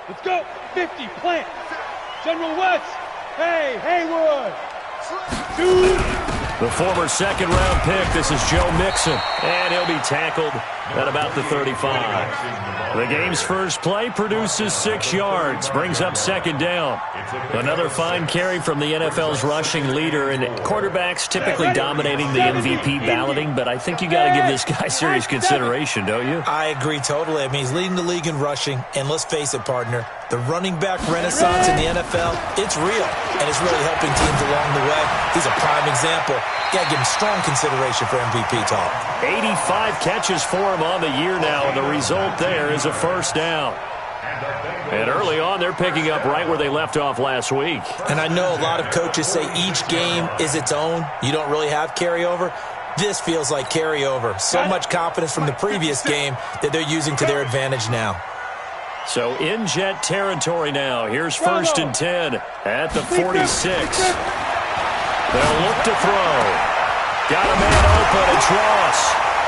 Let's go. 50, plant. General West. Hey, Haywood. The former second-round pick, this is Joe Mixon, and he'll be tackled at about the 35. The game's first play produces 6 yards, brings up second down. Another fine carry from the NFL's rushing leader, and quarterbacks typically dominating the MVP balloting, but I think you got to give this guy serious consideration, don't you? I agree totally. I mean, he's leading the league in rushing, and let's face it, partner, the running back renaissance in the NFL, it's real, and it's really helping teams along the way. He's a prime example. Got to give him strong consideration for MVP talk. 85 catches for him on the year now, and the result there is a first down. And early on, they're picking up right where they left off last week. And I know a lot of coaches say each game is its own. You don't really have carryover. This feels like carryover. So much confidence from the previous game that they're using to their advantage now. So in Jet territory now. Here's first and 10 at the 46. They'll look to throw. Got a man open. It's Ross.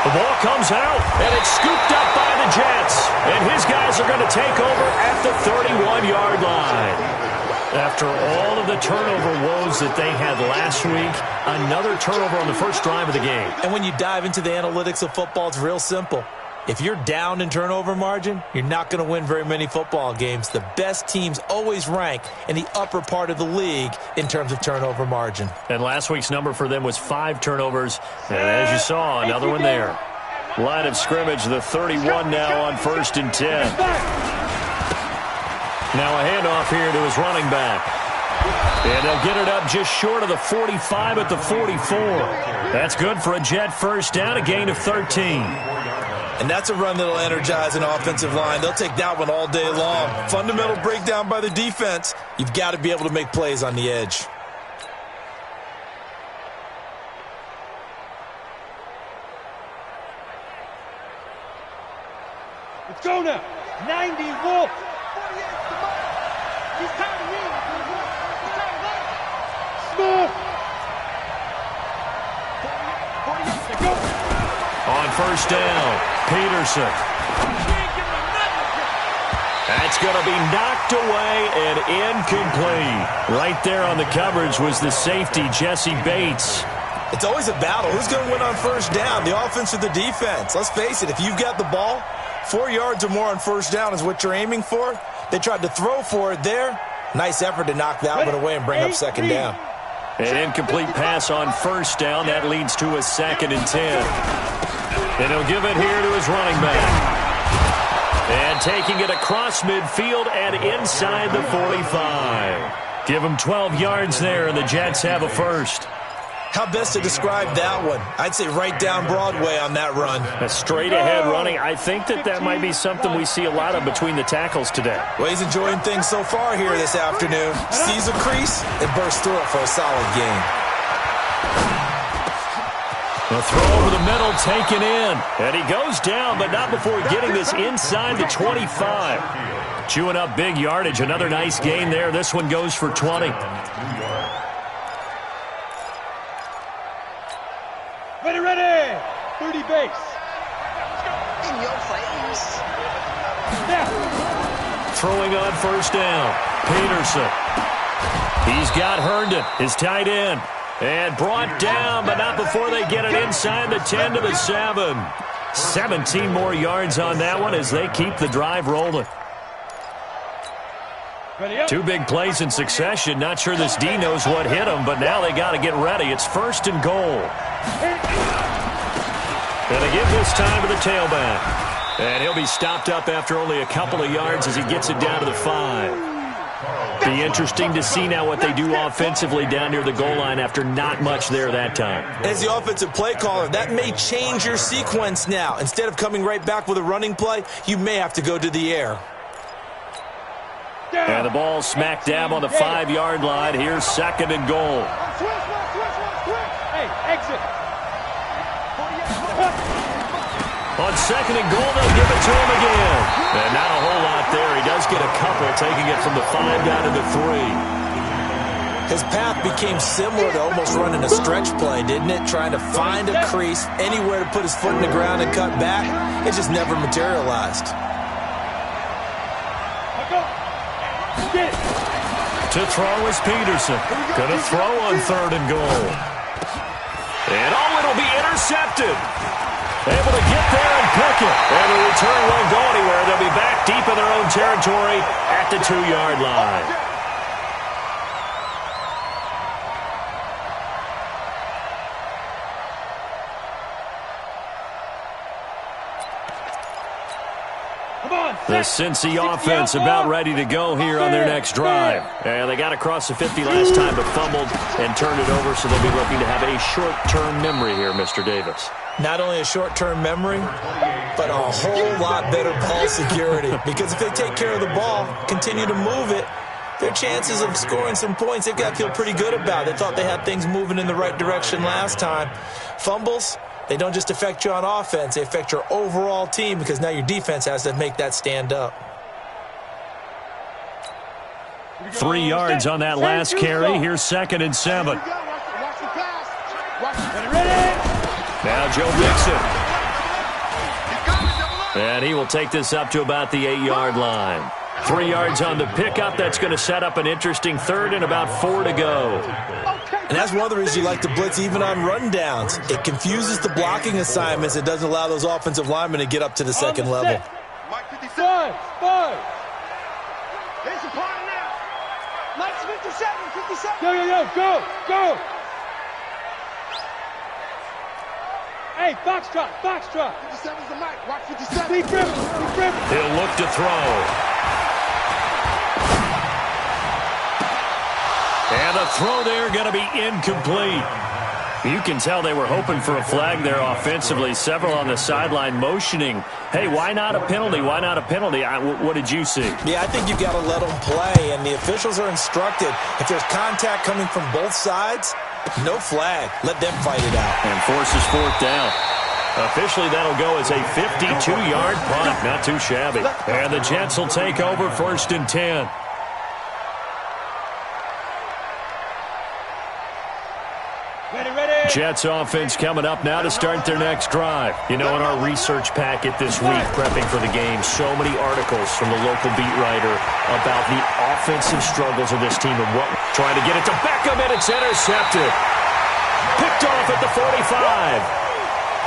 The ball comes out, and it's scooped up by the Jets. And his guys are going to take over at the 31-yard line. After all of the turnover woes that they had last week, another turnover on the first drive of the game. And when you dive into the analytics of football, it's real simple. If you're down in turnover margin, you're not going to win very many football games. The best teams always rank in the upper part of the league in terms of turnover margin. And last week's number for them was 5 turnovers. And as you saw, another one there. Line of scrimmage, the 31 now on first and 10. Now a handoff here to his running back. And they'll get it up just short of the 45 at the 44. That's good for a Jet first down, a gain of 13. And that's a run that'll energize an offensive line. They'll take that one all day long. Fundamental breakdown by the defense. You've got to be able to make plays on the edge. Let's go now. 90 Wolf. He's tired of me. Smith. On first down, Peterson. That's going to be knocked away and incomplete. Right there on the coverage was the safety, Jesse Bates. It's always a battle. Who's going to win on first down, the offense or the defense? Let's face it, if you've got the ball, 4 yards or more on first down is what you're aiming for. They tried to throw for it there. Nice effort to knock that one away and bring up second down. An incomplete pass on first down. That leads to a 2nd and 10. And he'll give it here to his running back. And taking it across midfield and inside the 45. Give him 12 yards there, and the Jets have a first. How best to describe that one? I'd say right down Broadway on that run. A straight-ahead running. I think that might be something we see a lot of between the tackles today. Well, he's enjoying things so far here this afternoon. Sees a crease and bursts through it for a solid gain. The throw over the middle taken in. And he goes down, but not before getting this inside the 25. Chewing up big yardage. Another nice gain there. This one goes for 20. Ready. 30 base. In your face. Throwing on first down. Peterson. He's got Herndon, his tight end. And brought down, but not before they get it inside the 10 to the 7. 17 more yards on that one as they keep the drive rolling. 2 big plays in succession. Not sure this D knows what hit them, but now they got to get ready. It's first and goal. And they give this time to the tailback. And he'll be stopped up after only a couple of yards as he gets it down to the 5. Be interesting to see now what they do offensively down near the goal line after not much there that time. As the offensive play caller, that may change your sequence now. Instead of coming right back with a running play, you may have to go to the air. And the ball smack dab on the 5-yard line. Here's second and goal. Hey, exit. On second and goal, they'll give it to him again. And not a whole lot there. He does get a couple, taking it from the 5 down to the 3. His path became similar to almost running a stretch play, didn't it? Trying to find a crease, anywhere to put his foot in the ground and cut back. It just never materialized. Get it. To throw is Peterson. Going to throw on 3rd and goal. And it'll be intercepted. Able to get there and pick it. And the return won't go anywhere. They'll be back deep in their own territory at the 2-yard line. The Cincy offense about ready to go here on their next drive. And they got across the 50 last time but fumbled and turned it over, so they'll be looking to have a short-term memory here, Mr. Davis. Not only a short-term memory, but a whole lot better ball security. Because if they take care of the ball, continue to move it, their chances of scoring some points, they've got to feel pretty good about. They thought they had things moving in the right direction last time. Fumbles, they don't just affect you on offense, they affect your overall team because now your defense has to make that stand up. 3 yards on that last carry. Here's 2nd and 7. Now Joe Mixon. And he will take this up to about the 8-yard line. 3 yards on the pickup. That's going to set up an interesting 3rd and about 4 to go. And that's one of the reasons you like to blitz even on rundowns. It confuses the blocking assignments. It doesn't allow those offensive linemen to get up to the second level. Five. There's a part now. Mike's 57. Go. Hey, box drop. 57's the Mike. Watch 57. Deep grip. He'll look to throw. And the throw there going to be incomplete. You can tell they were hoping for a flag there offensively. Several on the sideline motioning. Hey, why not a penalty? Why not a penalty? What did you see? Yeah, I think you've got to let them play, and the officials are instructed. If there's contact coming from both sides, no flag. Let them fight it out. And forces 4th down. Officially, that'll go as a 52-yard punt. Not too shabby. And the Jets will take over 1st and 10. Jets offense coming up now to start their next drive. You know, in our research packet this week, prepping for the game, so many articles from the local beat writer about the offensive struggles of this team and what trying to get it to Beckham, and it's intercepted. Picked off at the 45.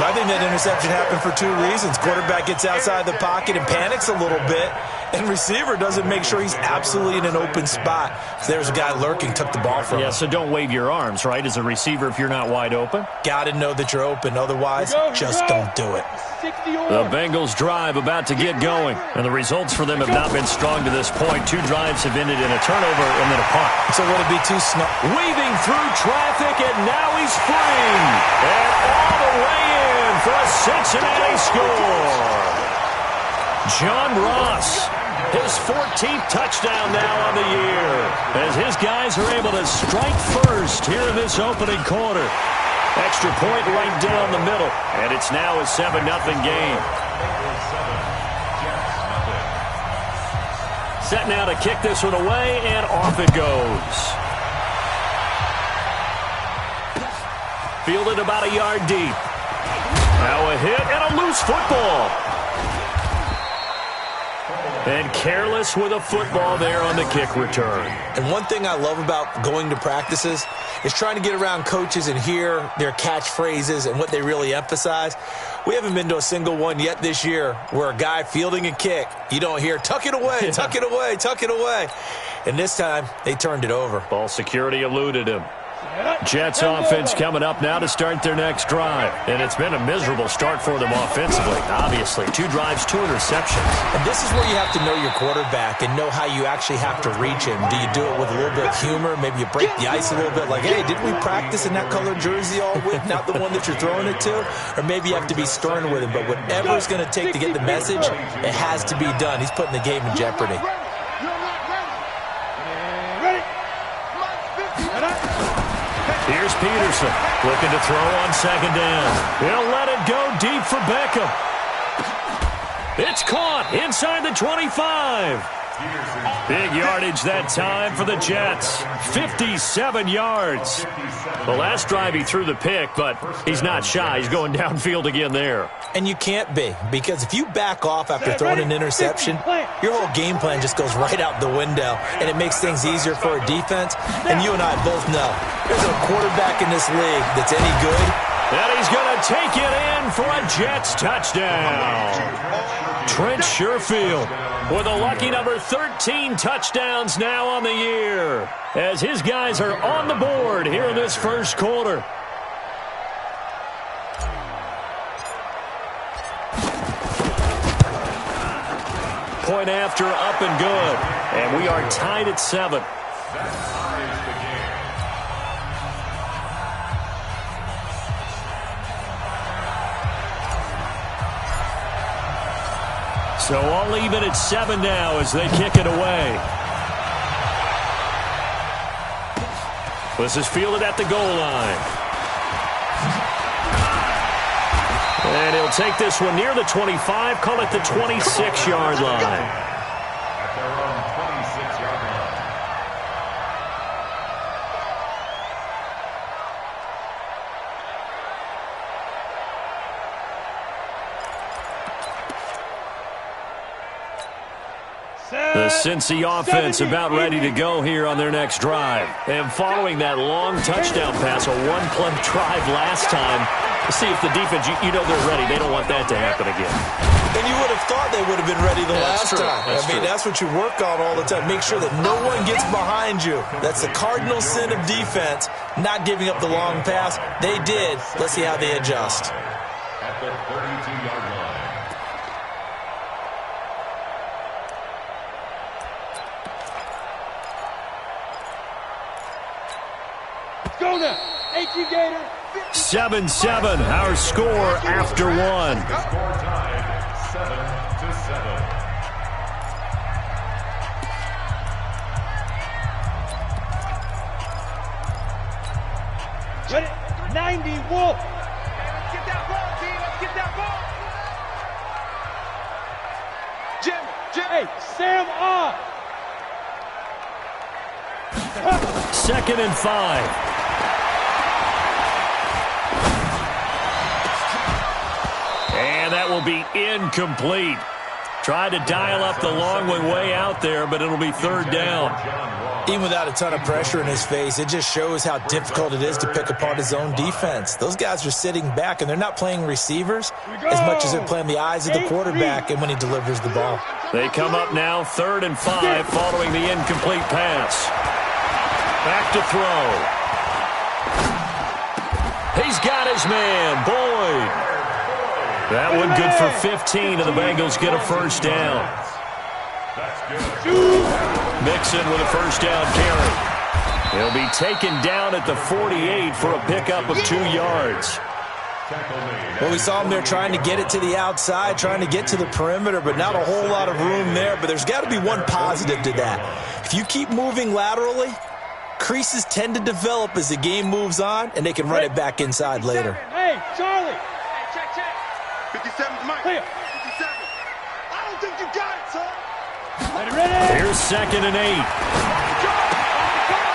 I think that interception happened for 2 reasons. Quarterback gets outside the pocket and panics a little bit, and receiver doesn't make sure he's absolutely in an open spot. So there's a guy lurking, took the ball from him. Yeah, so don't wave your arms, right, as a receiver if you're not wide open. Got to know that you're open. Otherwise, just don't do it. The Bengals drive about to get going, and the results for them have not been strong to this point. 2 drives have ended in a turnover and then a punt. So would it be too snug? Weaving through traffic, and now he's free. And all the way in for a Cincinnati score. John Ross, his 14th touchdown now on the year, as his guys are able to strike first here in this opening quarter. Extra point right down the middle, and it's now a 7-0 game. Set now to kick this one away, and off it goes. Fielded about a yard deep. Now a hit and a loose football. And careless with a football there on the kick return. And one thing I love about going to practices is trying to get around coaches and hear their catchphrases and what they really emphasize. We haven't been to a single one yet this year where a guy fielding a kick, you don't hear, tuck it away, tuck it away, tuck it away. And this time, they turned it over. Ball security eluded him. Jets offense coming up now to start their next drive. And it's been a miserable start for them offensively, obviously. 2 drives, 2 interceptions. And this is where you have to know your quarterback and know how you actually have to reach him. Do you do it with a little bit of humor? Maybe you break the ice a little bit like, hey, didn't we practice in that colored jersey all week, not the one that you're throwing it to? Or maybe you have to be stern with him. But whatever it's going to take to get the message, it has to be done. He's putting the game in jeopardy. Here's Peterson looking to throw on 2nd down. He'll let it go deep for Beckham. It's caught inside the 25. Big yardage that time for the Jets. 57 yards. The last drive he threw the pick, but he's not shy. He's going downfield again there. And you can't be, because if you back off after throwing an interception, your whole game plan just goes right out the window, and it makes things easier for a defense. And you and I both know there's a quarterback in this league that's any good. And he's going to take it in for a Jets touchdown. Trent Sherfield with a lucky number 13 touchdowns now on the year, as his guys are on the board here in this first quarter. Point after, up and good. And we are tied at 7. So all even at 7 now as they kick it away. This is fielded at the goal line. And he'll take this one near the 25, call it the 26-yard line. At their own 26-yard line. The Cincy offense about ready to go here on their next drive. And following that long touchdown pass, a one-play drive last time, to see if the defense, you know they're ready. They don't want that to happen again. And you would have thought they would have been ready the last time. That's what you work on all the time. Make sure that no one gets behind you. That's the cardinal sin of defense, not giving up the long pass. They did. Let's see how they adjust. At the 32-yard line. Go now. 18 Gator. 7-7, our score after 1. Score tied 7-7. Ready? 90 Wolf. Let's get that ball, team. Let's get that ball. Jim. Hey, Sam off. 2nd and 5. And that will be incomplete. Tried to dial up the long one way out there, but it'll be 3rd down. Even without a ton of pressure in his face, it just shows how difficult it is to pick apart his own defense. Those guys are sitting back, and they're not playing receivers as much as they're playing the eyes of the quarterback and when he delivers the ball. They come up now 3rd and 5 following the incomplete pass. Back to throw. He's got his man, Boyd. That one good for 15, and the Bengals get a 1st down. Mixon with a 1st down carry. He'll be taken down at the 48 for a pickup of 2 yards. Well, we saw him there trying to get it to the outside, trying to get to the perimeter, but not a whole lot of room there. But there's got to be one positive to that. If you keep moving laterally, creases tend to develop as the game moves on, and they can run it back inside later. Hey, Charlie. Hey, check. 57's Mike. 57. I don't think you got it, son. Ready? Here's 2nd and 8.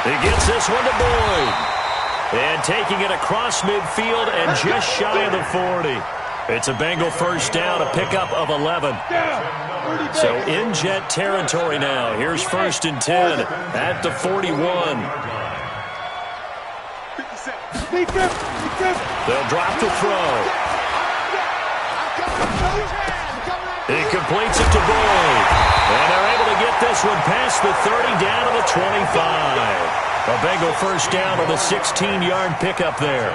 He gets this one to Boyd. And taking it across midfield and just shy of the 40. It's a Bengal 1st down, a pickup of 11. So in Jet territory now. Here's 1st and 10 at the 41. They'll drop the throw. He completes it to Boyd. And they're able to get this one past the 30 down to the 25. A Bengal 1st down on the 16-yard pickup there.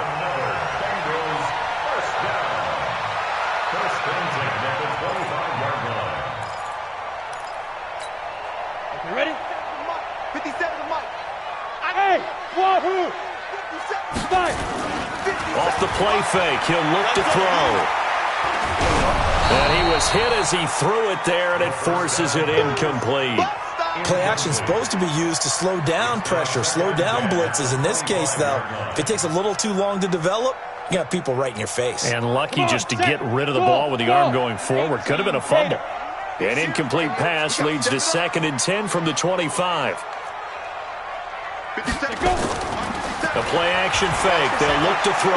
You ready? 57's Mike. Hey, wahoo! 5. Off the play fake, he'll look to throw. And he was hit as he threw it there, and it forces it incomplete. Play action is supposed to be used to slow down pressure, slow down blitzes. In this case, though, if it takes a little too long to develop, You got people right in your face. And lucky just to get rid of the ball with the arm going forward. Could have been a fumble. An incomplete pass leads to 2nd and 10 from the 25. A play-action fake. They'll look to throw.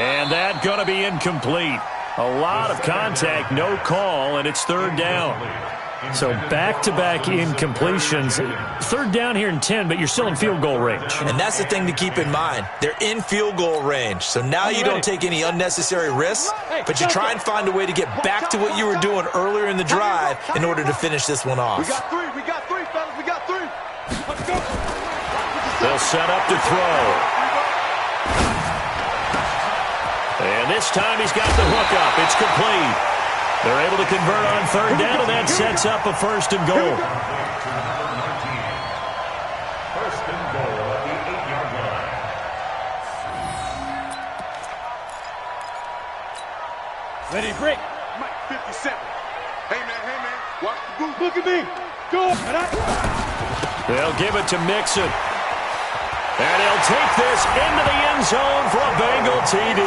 And that going to be incomplete. A lot of contact, no call, and it's 3rd down. So back-to-back incompletions. 3rd down here in 10, but you're still in field goal range. And that's the thing to keep in mind. They're in field goal range. So now you don't take any unnecessary risks, but you try and find a way to get back to what you were doing earlier in the drive in order to finish this one off. We got three, fellas. We got 3. Let's go. They'll set up to throw. And this time he's got the hook up. It's complete. They're able to convert on 3rd down, and that sets up a 1st and goal. 1st and goal at the 8-yard line. Ready, break. Mike, 57. Hey, man. Watch the booth. Look at me. Go. They'll give it to Mixon. And he'll take this into the end zone for a Bengal TD.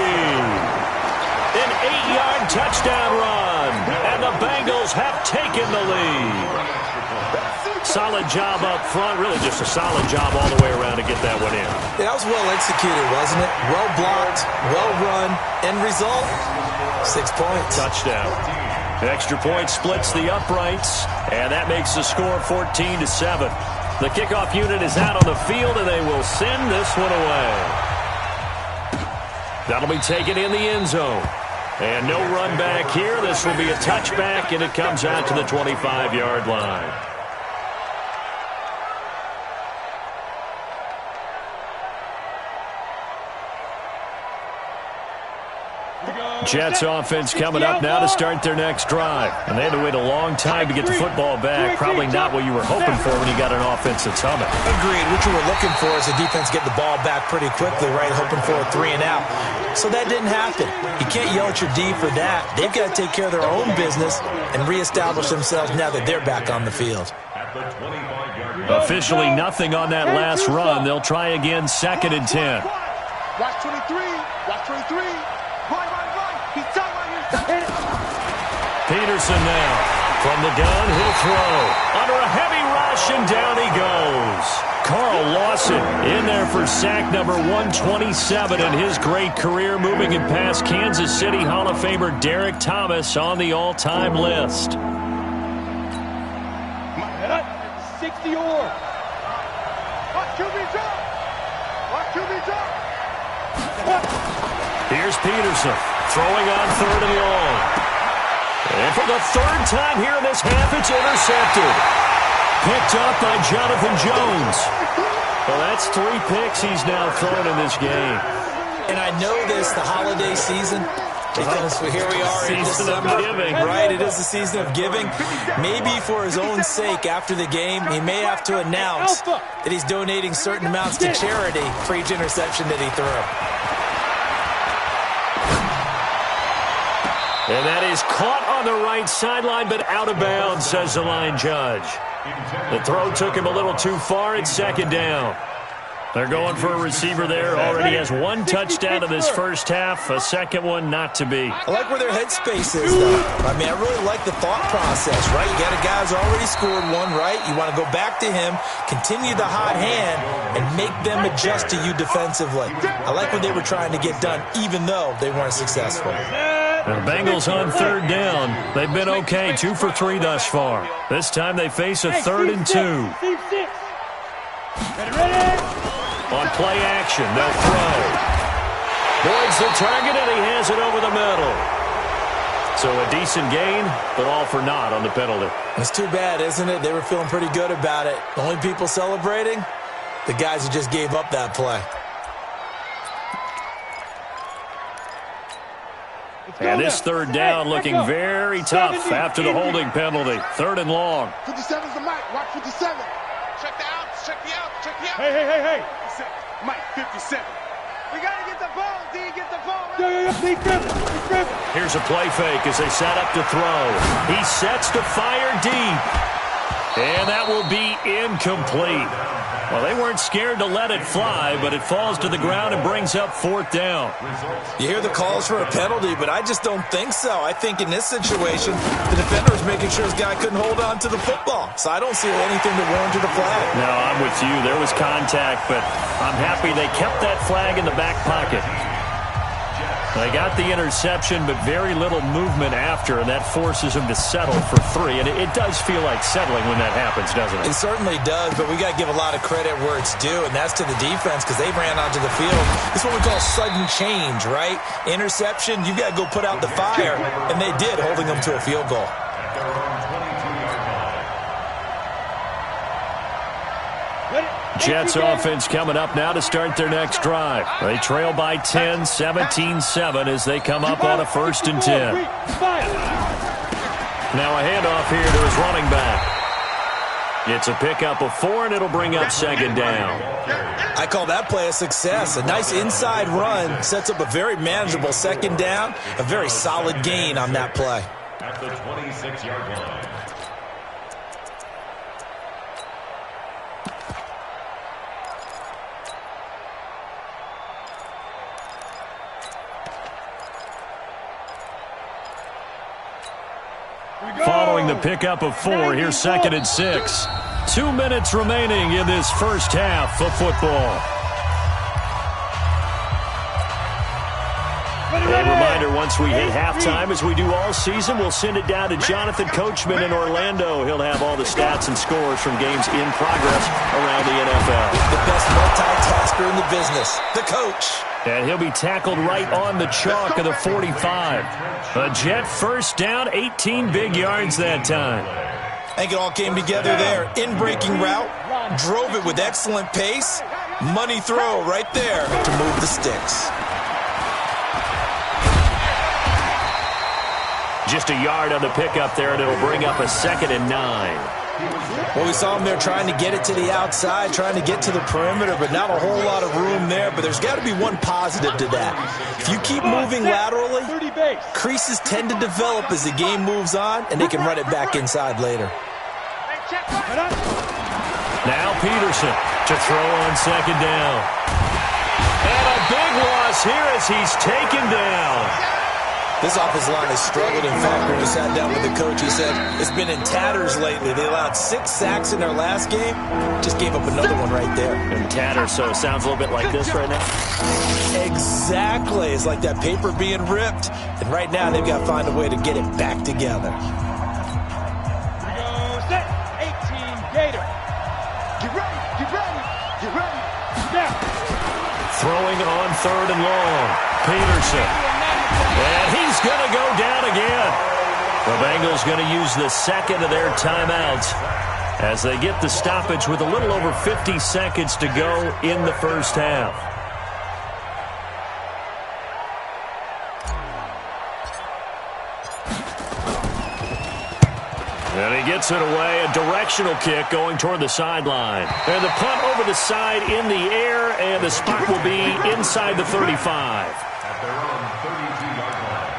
An 8-yard touchdown run. And the Bengals have taken the lead. Solid job up front. Really just a solid job all the way around to get that one in. Yeah, that was well executed, wasn't it? Well blocked, well run. End result, 6 points. Touchdown. Extra point splits the uprights. And that makes the score 14-7. The kickoff unit is out on the field, and they will send this one away. That'll be taken in the end zone. And no run back here. This will be a touchback, and it comes out to the 25-yard line. Jets offense coming up now to start their next drive. And they had to wait a long time to get the football back. Probably not what you were hoping for when you got an offense that's humming. Agreed. What you were looking for is the defense get the ball back pretty quickly, right? Hoping for a 3 and out. So that didn't happen. You can't yell at your D for that. They've got to take care of their own business and reestablish themselves now that they're back on the field. At the 25-yard line. Officially nothing on that last run. They'll try again 2nd and 10. Watch 23. Watch 23. Right. He's done right here. Peterson now. From the gun, he'll throw. Under a heavy rush, and down he goes. Carl Lawson in there for sack number 127 in his great career, moving it past Kansas City Hall of Famer Derek Thomas on the all-time list. 60 or. Watch QB drop. Watch QB drop. Here's Peterson throwing on 3rd and long. And for the 3rd time here in this half, it's intercepted. Picked up by Jonathan Jones. Well, that's 3 picks he's now thrown in this game. And I know this, the holiday season, because here we are in Season of December. giving. Right, it is the season of giving. Maybe for his own sake, after the game, he may have to announce that he's donating certain amounts to charity for each interception that he threw. And that is caught on the right sideline, but out of bounds, says the line judge. The throw took him a little too far. It's 2nd down. They're going for a receiver there. Already has 1 touchdown in this first half. A second one not to be. I like where their headspace is, though. I mean, I really like the thought process, right? You got a guy who's already scored 1, right? You want to go back to him, continue the hot hand, and make them adjust to you defensively. I like what they were trying to get done, even though they weren't successful. The Bengals on 3rd down. They've been okay, 2 for 3 thus far. This time they face a 3rd and 2. Ready. On play action, they'll throw. Boyd's the target, and he has it over the middle. So a decent gain, but all for naught on the penalty. It's too bad, isn't it? They were feeling pretty good about it. The only people celebrating, the guys who just gave up that play. And this 3rd down looking very tough after the holding penalty. 3rd and long. 57's the Mike. Watch 57. Check the outs. Check the outs. Check the outs. Hey. Mike, 57. We got to get the ball, D. Get the ball. Yo. Here's a play fake as they set up to throw. He sets to fire deep. And that will be incomplete. Well, they weren't scared to let it fly, but it falls to the ground and brings up fourth down. You hear the calls for a penalty, but I just don't think so. I think in this situation, the defender was making sure his guy couldn't hold on to the football. So I don't see anything that warranted a flag. No, I'm with you. There was contact, but I'm happy they kept that flag in the back pocket. They got the interception, but very little movement after, and that forces them to settle for 3. And it does feel like settling when that happens, doesn't it? It certainly does, but we got to give a lot of credit where it's due, and that's to the defense because they ran onto the field. It's what we call sudden change, right? Interception, you got to go put out the fire, and they did, holding them to a field goal. Jets offense coming up now to start their next drive. They trail by 10, 17-7 as they come up on a 1st and 10. Now a handoff here to his running back. It's a pickup of 4, and it'll bring up 2nd down. I call that play a success. A nice inside run sets up a very manageable 2nd down, a very solid gain on that play. At the 26-yard line. Following the pickup of 4, here's 2nd and 6. 2 minutes remaining in this first half of football. A reminder, once we hit halftime, as we do all season, we'll send it down to Jonathan Coachman in Orlando. He'll have all the stats and scores from games in progress around the NFL. The best multitasker in the business, the coach. And he'll be tackled right on the chalk of the 45. A Jet 1st down, 18 big yards that time. I think it all came together there. In-breaking route, drove it with excellent pace. Money throw right there to move the sticks. Just a yard on the pickup there, and it'll bring up a 2nd and 9. Well, we saw him there trying to get it to the outside, trying to get to the perimeter, but not a whole lot of room there. But there's got to be one positive to that. If you keep moving laterally, creases tend to develop as the game moves on, and they can run it back inside later. Now Peterson to throw on 2nd down. And a big loss here as he's taken down. This offensive line has struggled. In fact, when we sat down with the coach, he said it's been in tatters lately. They allowed 6 sacks in their last game. Just gave up another one right there. In tatters, so it sounds a little bit like this right now? Exactly. It's like that paper being ripped. And right now, they've got to find a way to get it back together. Set. 18 Gator. Get ready. Get ready. Get ready. Now. Throwing on 3rd and long. Peterson. And he's going to go down again. The Bengals going to use the 2nd of their timeouts as they get the stoppage with a little over 50 seconds to go in the first half. And he gets it away, a directional kick going toward the sideline. And the punt over the side in the air, and the spot will be inside the 35. At their own 32-yard line.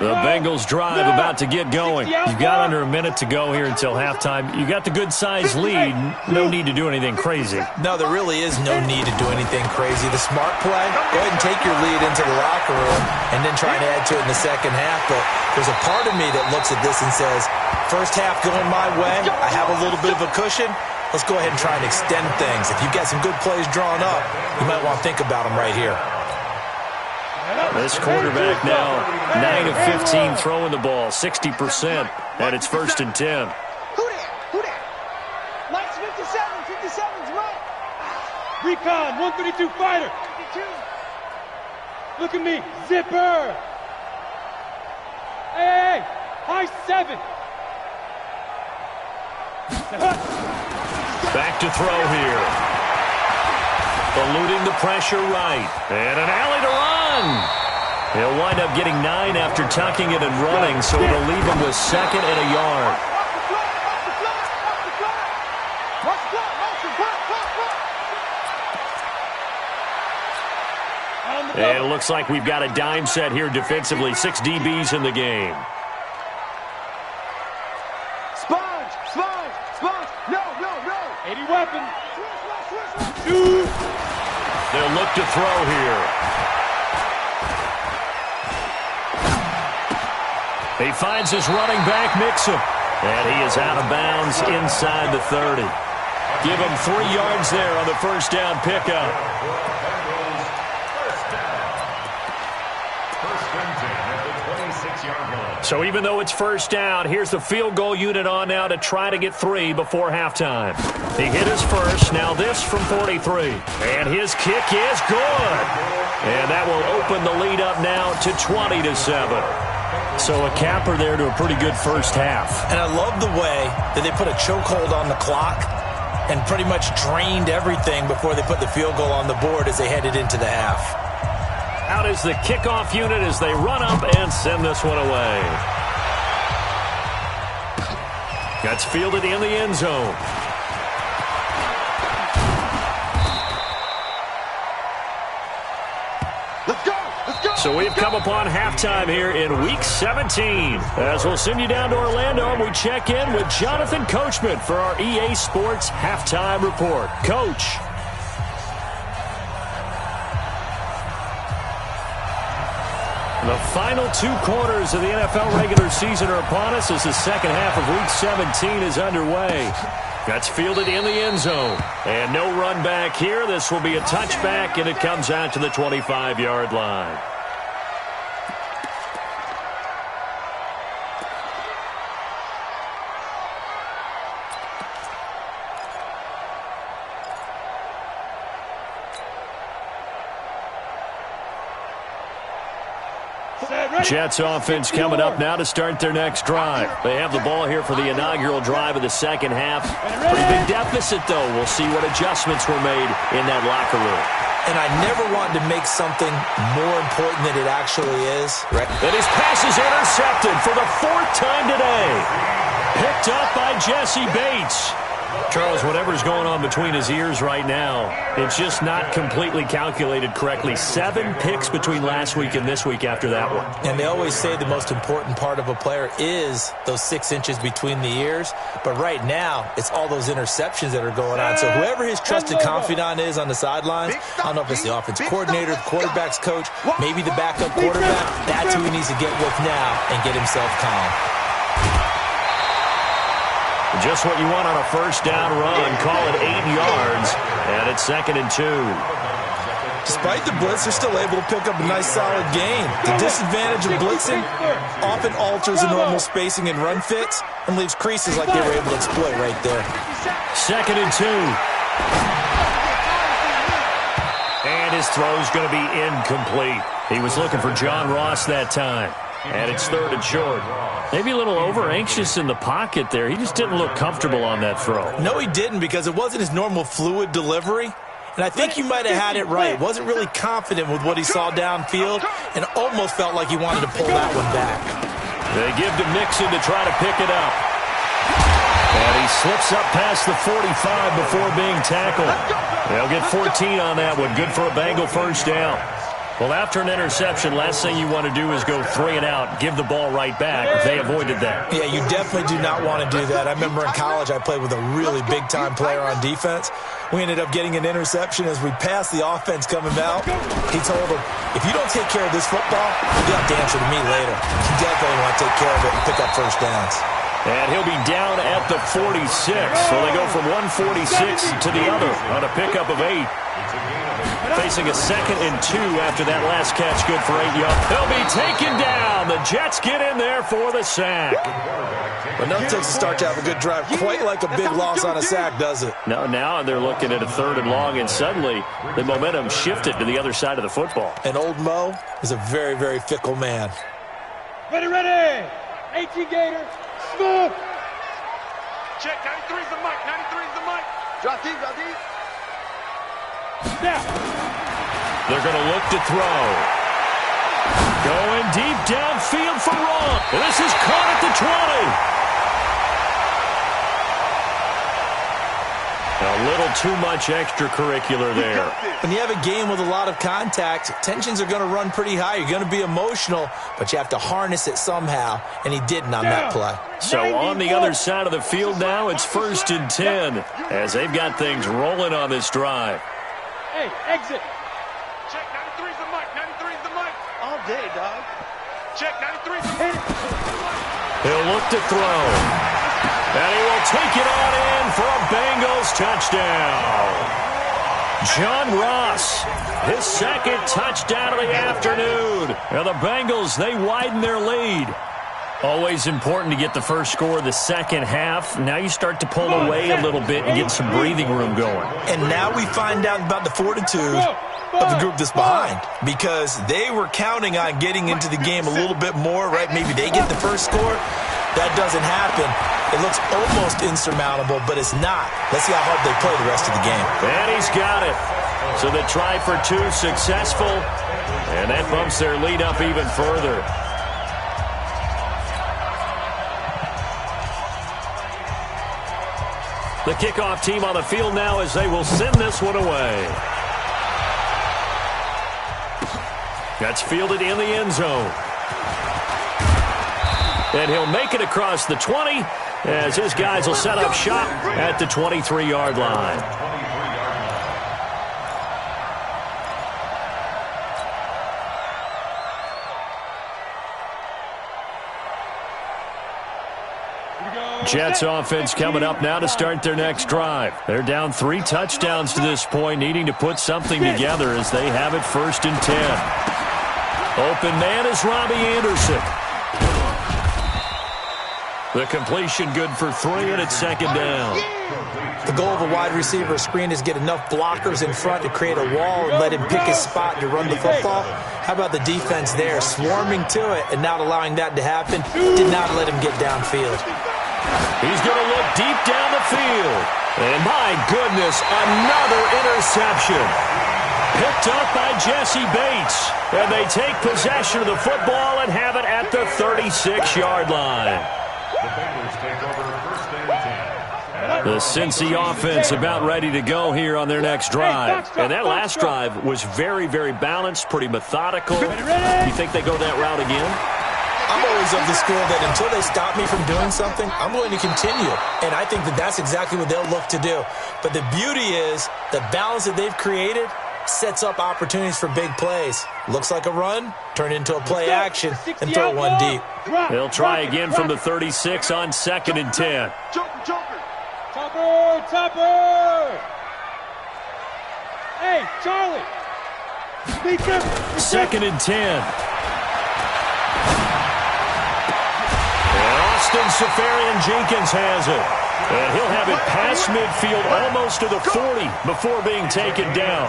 The Bengals drive about to get going. You've got under a minute to go here until halftime. You got the good-sized lead. No need to do anything crazy. No, there really is no need to do anything crazy. The smart play, go ahead and take your lead into the locker room and then try and add to it in the second half. But there's a part of me that looks at this and says, first half going my way, I have a little bit of a cushion. Let's go ahead and try and extend things. If you've got some good plays drawn up, you might want to think about them right here. This quarterback now 9 of 15 throwing the ball, 60%, and it's 1st and 10. Who there? Lights 57, 57's right. Recon, 132 fighter. 52. Look at me, zipper. Hey, high 7. Back to throw here. Eluding the pressure right. And an alley to run. He'll wind up getting 9 after tucking it and running, so it'll leave him with 2nd and a yard. And it looks like we've got a dime set here defensively. 6 DBs in the game. open. Two. They'll look to throw here. He finds his running back, Mixon. And he is out of bounds inside the 30. Give him 3 yards there on the first down pickup. So even though it's first down, here's the field goal unit on now to try to get 3 before halftime. He hit his first, now this from 43. And his kick is good. And that will open the lead up now to 20-7. So a capper there to a pretty good first half. And I love the way that they put a chokehold on the clock and pretty much drained everything before they put the field goal on the board as they headed into the half. Out is the kickoff unit as they run up and send this one away. That's fielded in the end zone. Let's go! Let's go! So we've come upon halftime here in Week 17. As we'll send you down to Orlando and we check in with Jonathan Coachman for our EA Sports Halftime Report. Coach. The final 2 quarters of the NFL regular season are upon us as the second half of Week 17 is underway. That's fielded in the end zone. And no run back here. This will be a touchback, and it comes out to the 25-yard line. Jets offense coming up now to start their next drive. They have the ball here for the inaugural drive of the second half. Pretty big deficit, though. We'll see what adjustments were made in that locker room. And I never wanted to make something more important than it actually is. Right? And his pass is intercepted for the 4th time today. Picked up by Jesse Bates. Charles, whatever's going on between his ears right now, it's just not completely calculated correctly. 7 picks between last week and this week after that one. And they always say the most important part of a player is those 6 inches between the ears. But right now, it's all those interceptions that are going on. So whoever his trusted confidant is on the sidelines, I don't know if it's the offense coordinator, the quarterback's coach, maybe the backup quarterback, that's who he needs to get with now and get himself calm. Just what you want on a first down run. Call it 8 yards, and it's 2nd and 2. Despite the blitz, they're still able to pick up a nice, solid gain. The disadvantage of blitzing often alters the normal spacing and run fits and leaves creases like they were able to exploit right there. 2nd and 2. And his throw's going to be incomplete. He was looking for John Ross that time. And it's 3rd and short. Maybe a little over-anxious in the pocket there. He just didn't look comfortable on that throw. No, he didn't, because it wasn't his normal fluid delivery. And I think he might have had it right. Wasn't really confident with what he saw downfield and almost felt like he wanted to pull that one back. They give to Mixon to try to pick it up. And he slips up past the 45 before being tackled. They'll get 14 on that one. Good for a Bengal first down. Well, after an interception, last thing you want to do is go 3 and out, give the ball right back. They avoided that. Yeah, you definitely do not want to do that. I remember in college I played with a really big-time player on defense. We ended up getting an interception as we passed the offense coming out. He told him, if you don't take care of this football, you'll have to answer to me later. You definitely want to take care of it and pick up first downs. And he'll be down at the 46. So they go from 146 to the other on a pickup of 8. Facing a 2nd and 2 after that last catch, good for 8 yards. They'll be taken down. The Jets get in there for the sack. But nothing takes a start to have a good drive quite like a big loss on a sack, does it? No, now they're looking at a 3rd and long, and suddenly the momentum shifted to the other side of the football. And old Mo is a very, very fickle man. Ready, ready. 18 Gator. Smooth. Check, 93's the mic, 93's the mic. Drop deep, drop deep. Now. They're going to look to throw. Going deep downfield for Ron. This is caught at the 20. A little too much extracurricular there. When you have a game with a lot of contact, tensions are going to run pretty high. You're going to be emotional, but you have to harness it somehow, and he didn't on that play. So on the other side of the field now, it's 1st and 10 as they've got things rolling on this drive. Hey, exit. Check, 93's the mic. 93's the mic. All day, dog. Check, 93's the mic. He'll look to throw. And he will take it on in for a Bengals touchdown. John Ross, his second touchdown of the afternoon. And the Bengals, they widen their lead. Always important to get the first score of the second half. Now you start to pull away a little bit and get some breathing room going. And now we find out about the fortitude of the group that's behind, because they were counting on getting into the game a little bit more, right? Maybe they get the first score. That doesn't happen. It looks almost insurmountable, but it's not. Let's see how hard they play the rest of the game. And he's got it. So the try for two successful, and that bumps their lead up even further. The kickoff team on the field now as they will send this one away. That's fielded in the end zone. And he'll make it across the 20 as his guys will set up shop at the 23-yard line. Jets offense coming up now to start their next drive. They're down 3 touchdowns to this point, needing to put something together as they have it 1st and 10. Open man is Robbie Anderson. The completion good for 3, and it's 2nd down. The goal of a wide receiver screen is get enough blockers in front to create a wall and let him pick his spot to run the football. How about the defense there, swarming to it and not allowing that to happen? Did not let him get downfield. He's going to look deep down the field. And my goodness, another interception. Picked up by Jesse Bates. And they take possession of the football and have it at the 36-yard line. The Bengals take over 1st and 10. The Cincy offense about ready to go here on their next drive. And that last drive was very, very balanced, pretty methodical. You think they go that route again? I'm always of the school that until they stop me from doing something, I'm going to continue. And I think that that's exactly what they'll look to do. But the beauty is the balance that they've created sets up opportunities for big plays. Looks like a run, turn into a play action, and throw one deep. They'll try again from the 36 on 2nd and 10. Topper! Hey, Charlie! 2nd and 10. Austin Safarian-Jenkins has it. And he'll have it past midfield almost to the 40 before being taken down.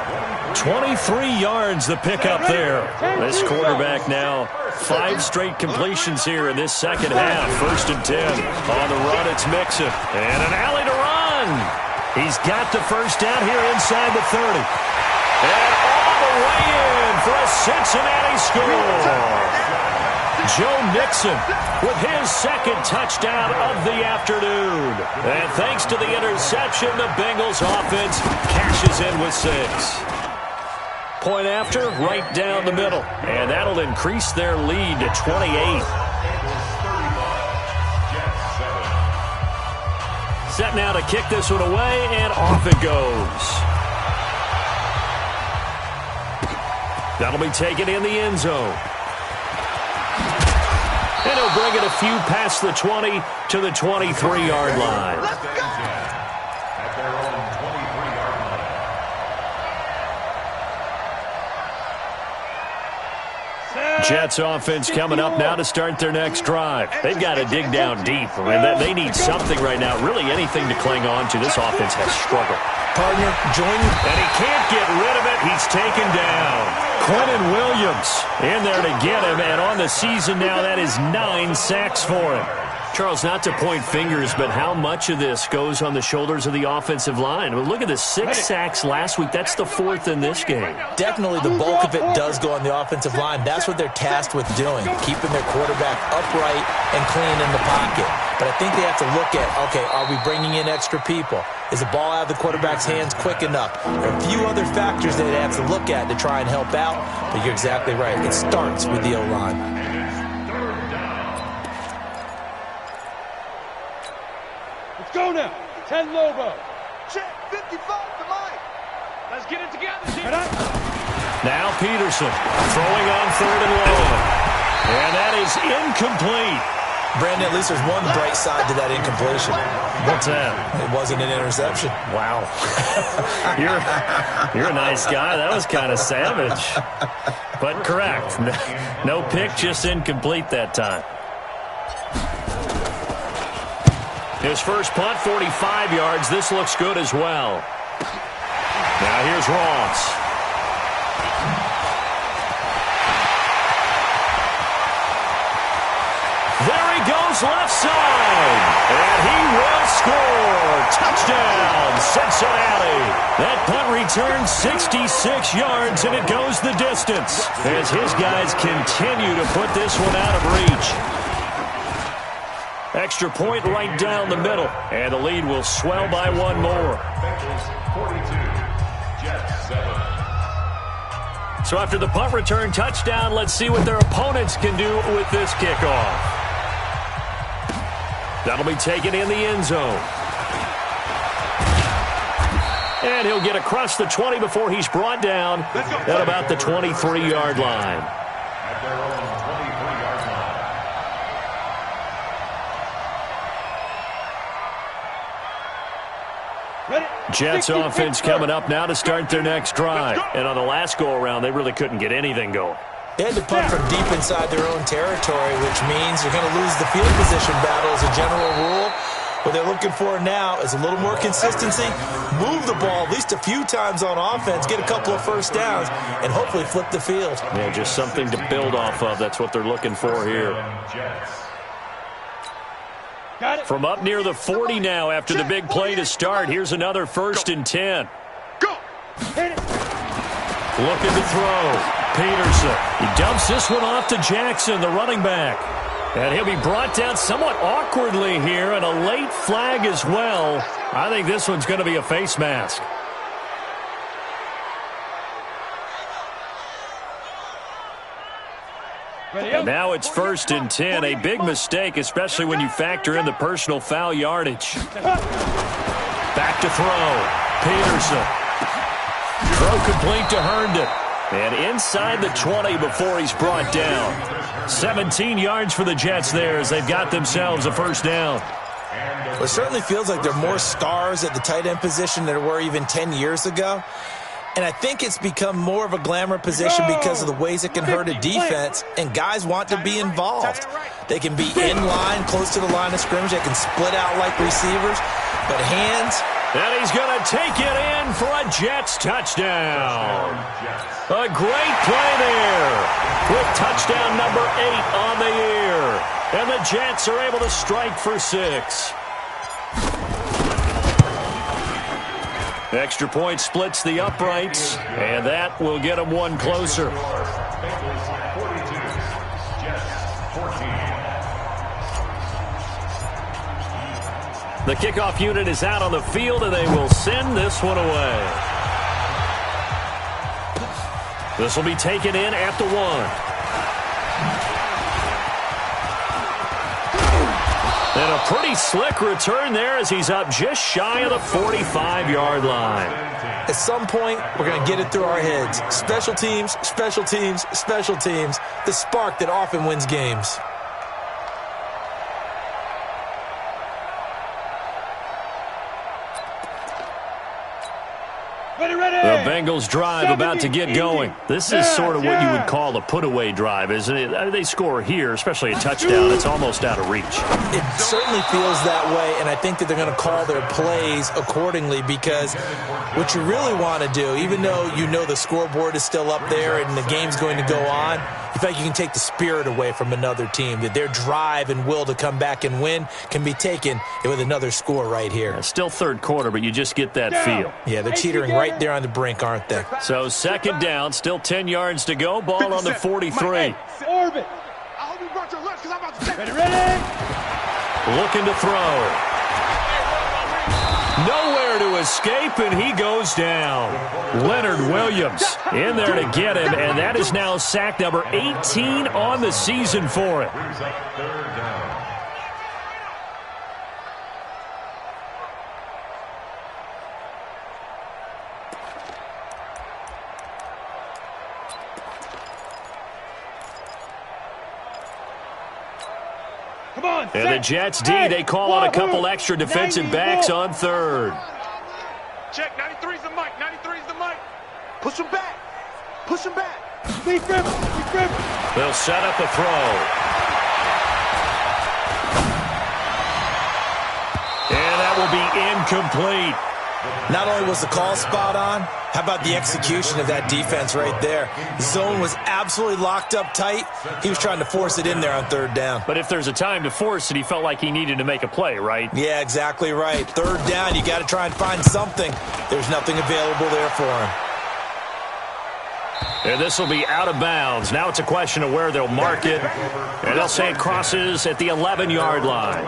23 yards the pickup there. This quarterback now 5 straight completions here in this second half. 1st and 10. On the run, it's Mixon. And an alley to run. He's got the first down here inside the 30. And all the way in for a Cincinnati score. Joe Mixon with his 2nd touchdown of the afternoon. And thanks to the interception, the Bengals offense cashes in with 6. Point after, right down the middle. And that'll increase their lead to 28. Set now to kick this one away, and off it goes. That'll be taken in the end zone. And he'll bring it a few past the 20 to the 23-yard line. At their own 23-yard line. Jets offense coming up now to start their next drive. They've got to dig down deep. I mean, they need something right now, really anything to cling on to. This offense has struggled. Partner, join you. And he can't get rid of it. He's taken down. Quentin Williams in there to get him. And on the season now, that is 9 sacks for him. Charles, not to point fingers, but how much of this goes on the shoulders of the offensive line? I mean, look at the 6 sacks last week. That's the 4th in this game. Definitely the bulk of it does go on the offensive line. That's what they're tasked with doing, keeping their quarterback upright and clean in the pocket. But I think they have to look at, okay, are we bringing in extra people? Is the ball out of the quarterback's hands quick enough? There are a few other factors that they have to look at to try and help out, but you're exactly right. It starts with the O-line. Go now. 10 Lobo. Check 55 to Mike. Let's get it together, team. Now Peterson throwing on 3rd and long. And that is incomplete. Brandon, at least there's one bright side to that incompletion. What's that? It wasn't an interception. Wow. You're a nice guy. That was kind of savage. But correct. No pick, just incomplete that time. His first punt, 45 yards. This looks good as well. Now here's Ross. There he goes left side. And he will score. Touchdown, Cincinnati. That punt returns 66 yards, and it goes the distance as his guys continue to put this one out of reach. Extra point right down the middle, and the lead will swell by one more. So after the punt return touchdown, let's see what their opponents can do with this kickoff. That'll be taken in the end zone. And he'll get across the 20 before he's brought down at about the 23-yard line. At their own 23-yard line. Jets offense coming up now to start their next drive. And on the last go-around, they really couldn't get anything going. They had to punt from deep inside their own territory, which means you're going to lose the field position battle as a general rule. What they're looking for now is a little more consistency, move the ball at least a few times on offense, get a couple of first downs, and hopefully flip the field. Yeah, just something to build off of. That's what they're looking for here. From up near the 40 now after the big play to start, here's another 1st and 10. Go. Looking to throw. Peterson. He dumps this one off to Jackson, the running back. And he'll be brought down somewhat awkwardly here, and a late flag as well. I think this one's going to be a face mask. And now it's 1st and 10. A big mistake, especially when you factor in the personal foul yardage. Back to throw. Peterson. Throw complete to Herndon. And inside the 20 before he's brought down. 17 yards for the Jets there as they've got themselves a first down. Well, it certainly feels like there are more stars at the tight end position than there were even 10 years ago. And I think it's become more of a glamour position because of the ways it can hurt a defense, and guys want to be involved. They can be in line, close to the line of scrimmage. They can split out like receivers, but hands. And he's going to take it in for a Jets touchdown. A great play there with touchdown number 8 on the year. And the Jets are able to strike for 6. Extra point splits the uprights, and that will get them one closer. The kickoff unit is out on the field, and they will send this one away. This will be taken in at the 1. And a pretty slick return there as he's up just shy of the 45-yard line. At some point, we're going to get it through our heads. Special teams, special teams, special teams. The spark that often wins games. The Bengals drive about to get going. This is sort of what you would call a put-away drive, isn't it? They score here, especially a touchdown. It's almost out of reach. It certainly feels that way, and I think that they're going to call their plays accordingly because what you really want to do, even though you know the scoreboard is still up there and the game's going to go on, You feel like you can take the spirit away from another team, that their drive and will to come back and win can be taken with another score right here. Yeah, still third quarter, but you just get that feel. Yeah, they're teetering right there on the brink, aren't they? So second down, still 10 yards to go. Ball on the 43. Orbit. I hope you brought your lunch because I'm about to take it. Ready? Looking to throw. Nowhere to escape, and he goes down. Leonard Williams in there to get him, and that is now sack number 18 on the season for him. Come on, And the Jets D, they call on a couple extra defensive backs on third. Check, 93's the mic, 93's the mic. Push him back. Push him back. Deep grip. They'll set up a throw. And that will be incomplete. Not only was the call spot on, how about the execution of that defense right there? The zone was absolutely locked up tight. He was trying to force it in there on third down. But if there's a time to force it, he felt like he needed to make a play, right? Yeah, exactly right. Third down, you got to try and find something. There's nothing available there for him. And this will be out of bounds. Now it's a question of where they'll mark it. And they'll say it crosses at the 11-yard line.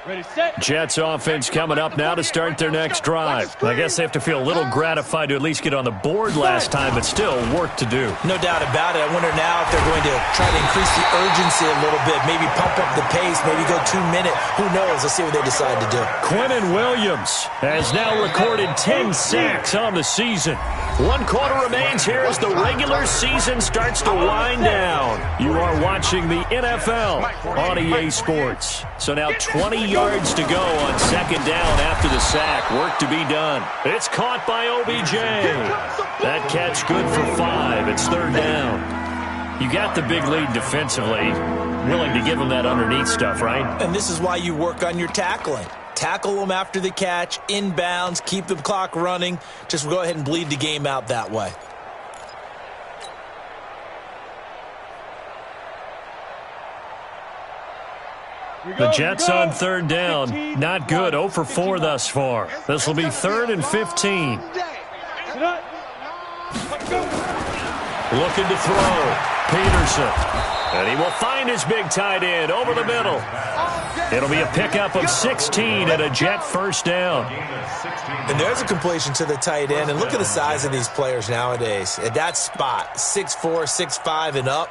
Ready, set. Jets offense coming up now to start their next drive. I guess they have to feel a little gratified to at least get on the board last time, but still work to do. No doubt about it. I wonder now if they're going to try to increase the urgency a little bit, maybe pump up the pace, maybe go 2 minute. Who knows? Let's see what they decide to do. Quinnen Williams has now recorded 10 sacks on the season. 1 quarter remains here as the regular season starts to wind down. You are watching the NFL on EA Sports. So now 20 yards to go on second down after the sack. Work to be done. It's caught by OBJ. That catch good for 5. It's third down. You got the big lead defensively. Willing to give them that underneath stuff, right? And this is why you work on your tackling. Tackle them after the catch, inbounds, keep the clock running. Just go ahead and bleed the game out that way. The Jets on third down. Not good. 0 for 4 thus far. This will be 3rd and 15. Looking to throw. Peterson. And he will find his big tight end over the middle. It'll be a pickup of 16 and a Jet first down. And there's a completion to the tight end. And look at the size of these players nowadays. At that spot, 6'4", 6'5", and up.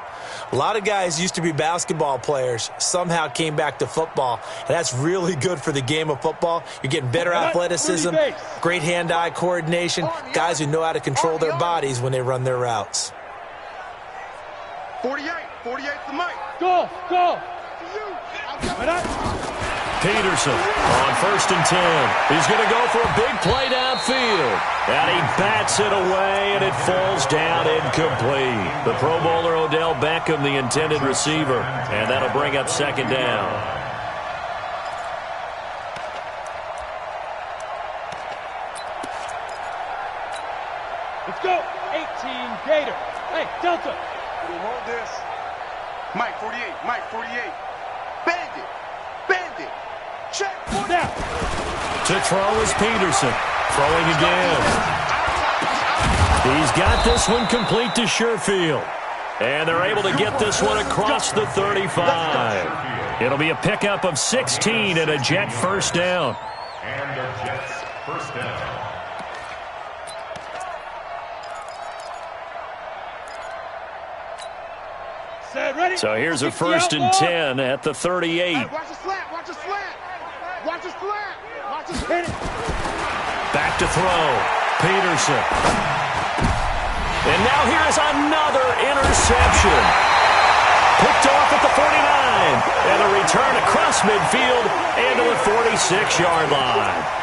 A lot of guys used to be basketball players, somehow came back to football. And that's really good for the game of football. You're getting better athleticism, great hand-eye coordination, guys who know how to control their bodies when they run their routes. 48's the mic. Go. Peterson on 1st and 10. He's going to go for a big play downfield. And he bats it away, and it falls down incomplete. The Pro Bowler Odell Beckham, the intended receiver. And that'll bring up second down. Let's go. 18 Gator. Hey, Delta. We'll hold this. Mike 48. Bandit. Check. Now. To throw is Peterson. Throwing again. He's got this one complete to Sherfield. And they're able to get this one across the 35. It'll be a pickup of 16 and a Jet first down. And the Jets first down. Ready? So here's a 1st and 10 at the 38. Watch the slant. Hit it. Back to throw. Peterson. And now here's another interception. Picked off at the 49. And a return across midfield and to the 46-yard line.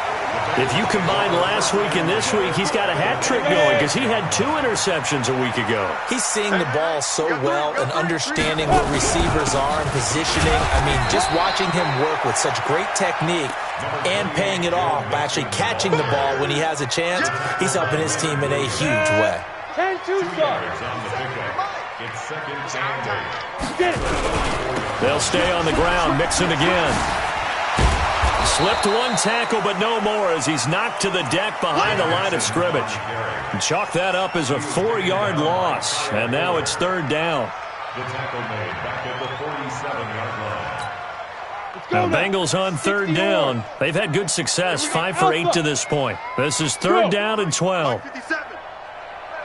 If you combine last week and this week, he's got a hat trick going because he had 2 interceptions a week ago. He's seeing the ball so well and understanding where receivers are and positioning. I mean, just watching him work with such great technique and paying it off by actually catching the ball when he has a chance, he's helping his team in a huge way. 10-2 start. Second and 8. Get it. They'll stay on the ground, mixing again. Slipped one tackle, but no more as he's knocked to the deck behind the line of scrimmage. Chalk that up as a 4-yard loss, and now it's third down. The tackle made back at the 47-yard line. Now, Bengals on third down. They've had good success, 5 for 8 to this point. This is third down and 12. 57.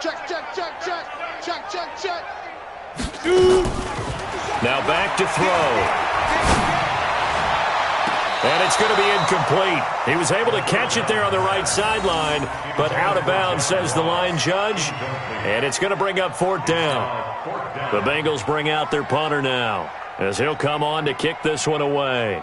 Check, check, check, check. Check, check, check. Now back to throw. And it's going to be incomplete. He was able to catch it there on the right sideline, but out of bounds, says the line judge. And it's going to bring up fourth down. The Bengals bring out their punter now, as he'll come on to kick this one away.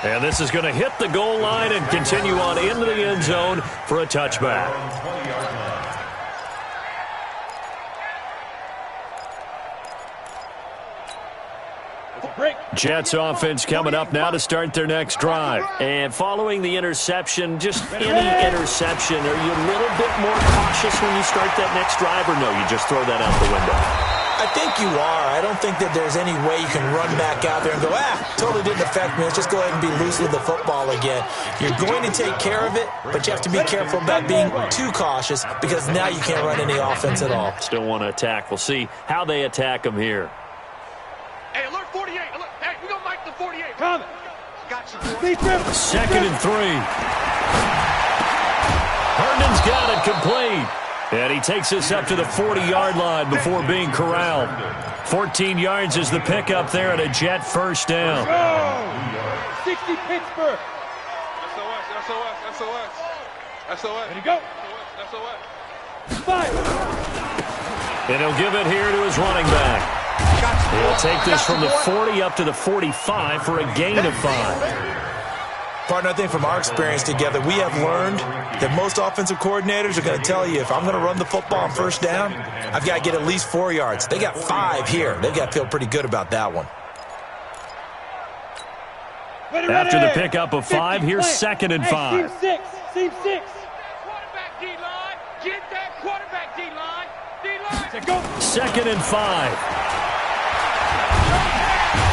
And this is going to hit the goal line and continue on into the end zone for a touchback. Jets offense coming up now to start their next drive. And following the interception, just any interception, are you a little bit more cautious when you start that next drive, or no, you just throw that out the window? I think you are. I don't think that there's any way you can run back out there and go, totally didn't affect me. Let's just go ahead and be loose with the football again. You're going to take care of it, but you have to be careful about being too cautious because now you can't run any offense at all. Still want to attack. We'll see how they attack them here. Hey, alert 48. Alert. Hey, we gonna mic the 48. Come. Got you, boy. Second and 3. Herndon's got it complete. And he takes us up to the 40-yard line before being corralled. 14 yards is the pickup there at a Jet first down. Go. 60 Pittsburgh. SOS. Ready to go. SOS. Five. And he'll give it here to his running back. He'll take this from the 40 up to the 45 for a gain of 5. Partner, I think from our experience together, we have learned that most offensive coordinators are going to tell you, if I'm going to run the football on first down, I've got to get at least 4 yards. They got 5 here. They've got to feel pretty good about that one. After the pickup of 5, here's second and 5. Seam 6. Quarterback D-line. Get that quarterback D-line. D-line. Second and 5.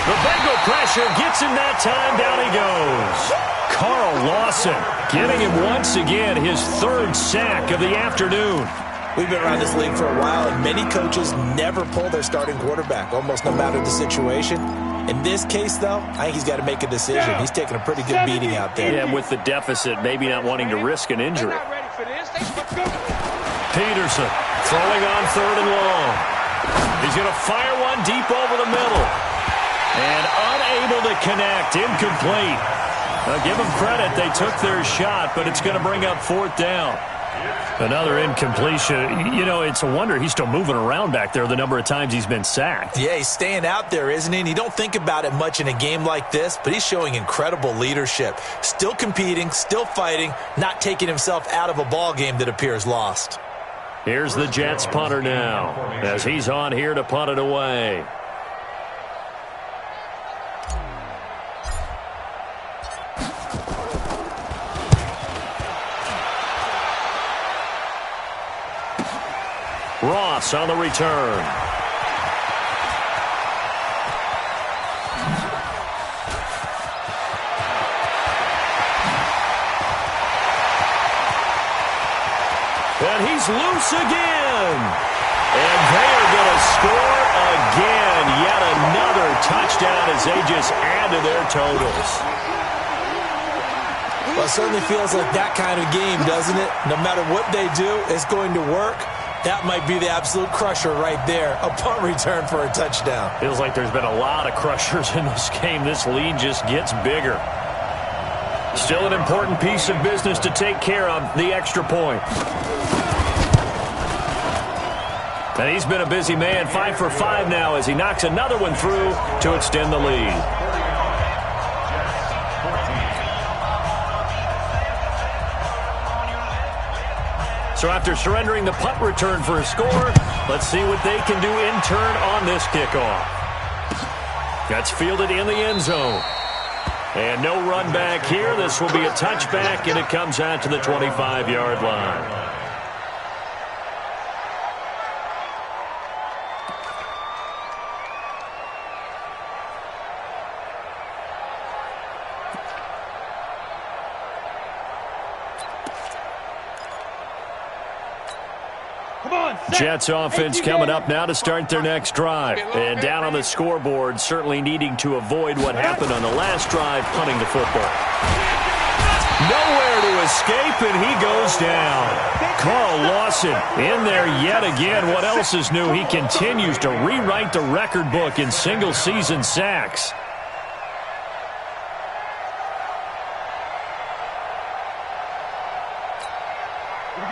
The Bengal pressure gets him that time. Down he goes. Carl Lawson getting him once again his third sack of the afternoon. We've been around this league for a while, and many coaches never pull their starting quarterback, almost no matter the situation. In this case, though, I think he's got to make a decision. He's taking a pretty good beating out there. Yeah, with the deficit, maybe not wanting to risk an injury. Peterson throwing on third and long. He's going to fire one deep over the middle. And unable to connect, incomplete. Now, give them credit, they took their shot, but it's going to bring up fourth down. Another incompletion. You know, it's a wonder he's still moving around back there the number of times he's been sacked. Yeah, he's staying out there, isn't he? And you don't think about it much in a game like this, but he's showing incredible leadership. Still competing, still fighting, not taking himself out of a ball game that appears lost. Here's the Jets punter now, as he's on here to punt it away. Ross on the return. And he's loose again. And they are going to score again. Yet another touchdown as they just add to their totals. Well, it certainly feels like that kind of game, doesn't it? No matter what they do, it's going to work. That might be the absolute crusher right there. A punt return for a touchdown. Feels like there's been a lot of crushers in this game. This lead just gets bigger. Still an important piece of business to take care of, the extra point. And he's been a busy man, 5 for 5 now as he knocks another one through to extend the lead. So after surrendering the punt return for a score, let's see what they can do in turn on this kickoff. That's fielded in the end zone. And no run back here. This will be a touchback, and it comes out to the 25-yard line. Jets offense coming up now to start their next drive. And down on the scoreboard, certainly needing to avoid what happened on the last drive, punting the football. Nowhere to escape, and he goes down. Carl Lawson in there yet again. What else is new? He continues to rewrite the record book in single-season sacks.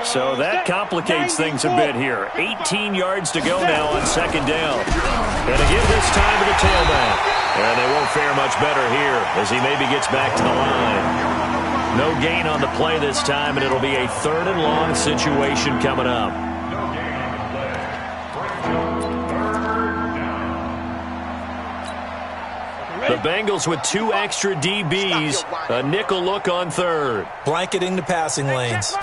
So that complicates things a bit here. 18 yards to go now on second down. And again this time to the tailback. And they won't fare much better here as he maybe gets back to the line. No gain on the play this time, and it'll be a 3rd and long situation coming up. The Bengals with 2 extra DBs. A nickel look on 3rd. Blanketing the passing lanes.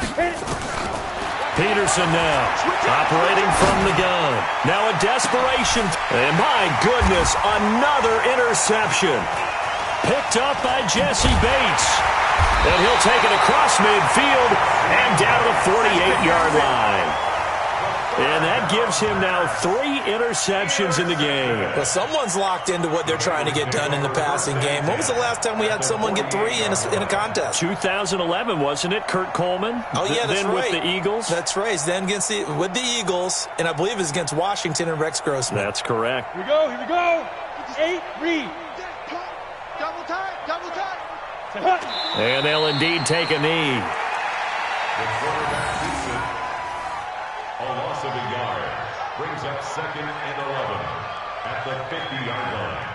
Peterson now, operating from the gun. Now a desperation. And my goodness, another interception. Picked up by Jesse Bates. And he'll take it across midfield and down to the 48-yard line. And that gives him now 3 interceptions in the game. Well, someone's locked into what they're trying to get done in the passing game. When was the last time we had someone get 3 in a contest? 2011, wasn't it? Kurt Coleman? Oh, yeah, that's then right. With the Eagles? That's right. Then with the Eagles, and I believe it was against Washington and Rex Grossman. That's correct. Here we go, here we go. 8, read. Double time, double time. And they'll indeed take a knee. The quarterback keeps it. A loss of a yard. Brings up 2nd and 11 at the 50-yard line.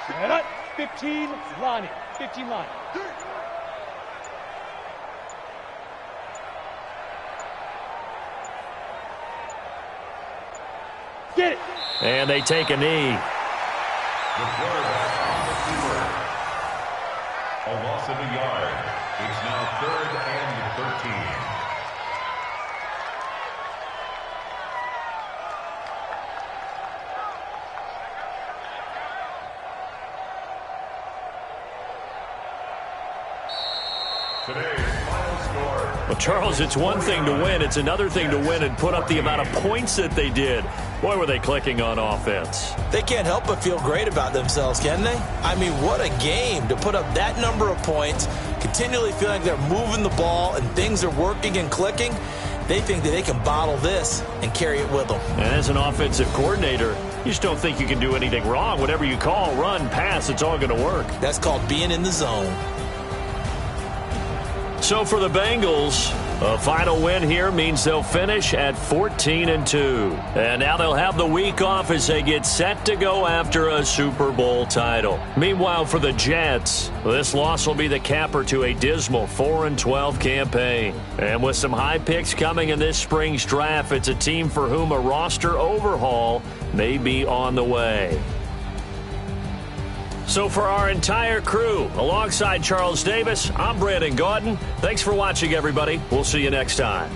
Set up. 15, Lonnie. 15, Lonnie. Get it. And they take a knee. The quarterback on the keeper. A loss of a yard. It's now 3rd and 13. Today's final score. Well, Charles, it's one thing to win. It's another thing to win and put up the amount of points that they did. Boy, were they clicking on offense. They can't help but feel great about themselves, can they? I mean, what a game to put up that number of points, continually feeling like they're moving the ball and things are working and clicking. They think that they can bottle this and carry it with them. And as an offensive coordinator, you just don't think you can do anything wrong. Whatever you call, run, pass, it's all going to work. That's called being in the zone. So for the Bengals, a final win here means they'll finish at 14-2. And now they'll have the week off as they get set to go after a Super Bowl title. Meanwhile, for the Jets, this loss will be the capper to a dismal 4-12 campaign. And with some high picks coming in this spring's draft, it's a team for whom a roster overhaul may be on the way. So for our entire crew, alongside Charles Davis, I'm Brandon Gaudin. Thanks for watching, everybody. We'll see you next time.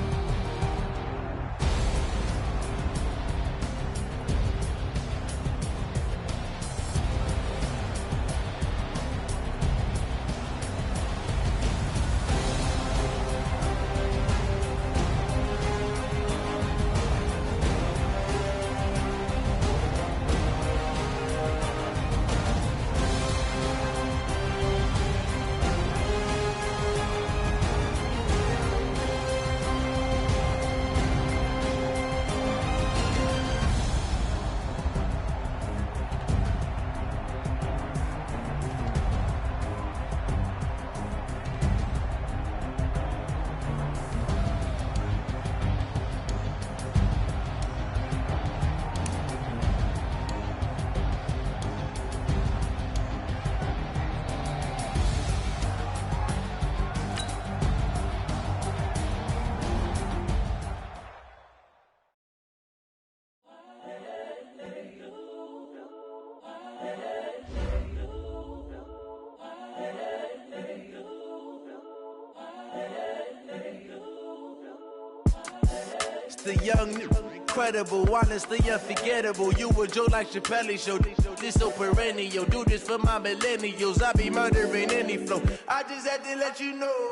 The young, incredible, honestly unforgettable. You a Joe like Chappelle show. This so perennial. Do this for my millennials. I be murdering any flow. I just had to let you know.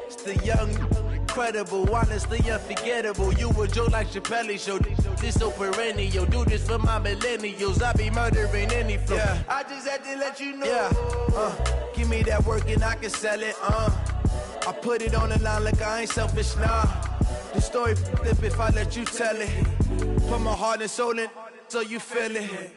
It's the young, incredible, honestly unforgettable. You a Joe like Chappelle show. This so perennial. Do this for my millennials. I be murdering any flow. Yeah. I just had to let you know. Yeah. Give me that work and I can sell it. I put it on the line like I ain't selfish, nah. The story flip if I let you tell it. Put my heart and soul in so you feel it.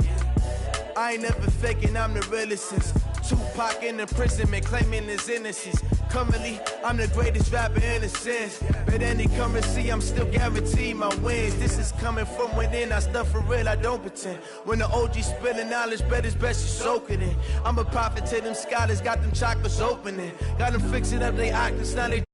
I ain't never faking, I'm the realest since Tupac in imprisonment, claiming his innocence. Currently, I'm the greatest rapper in a sense. But any currency, I'm still guaranteed my wins. This is coming from within, I stuff for real, I don't pretend. When the OG spilling knowledge, bet it's best you soak it in. I'm a prophet to them scholars, got them chakras opening. Got them fixing up they octaves, now they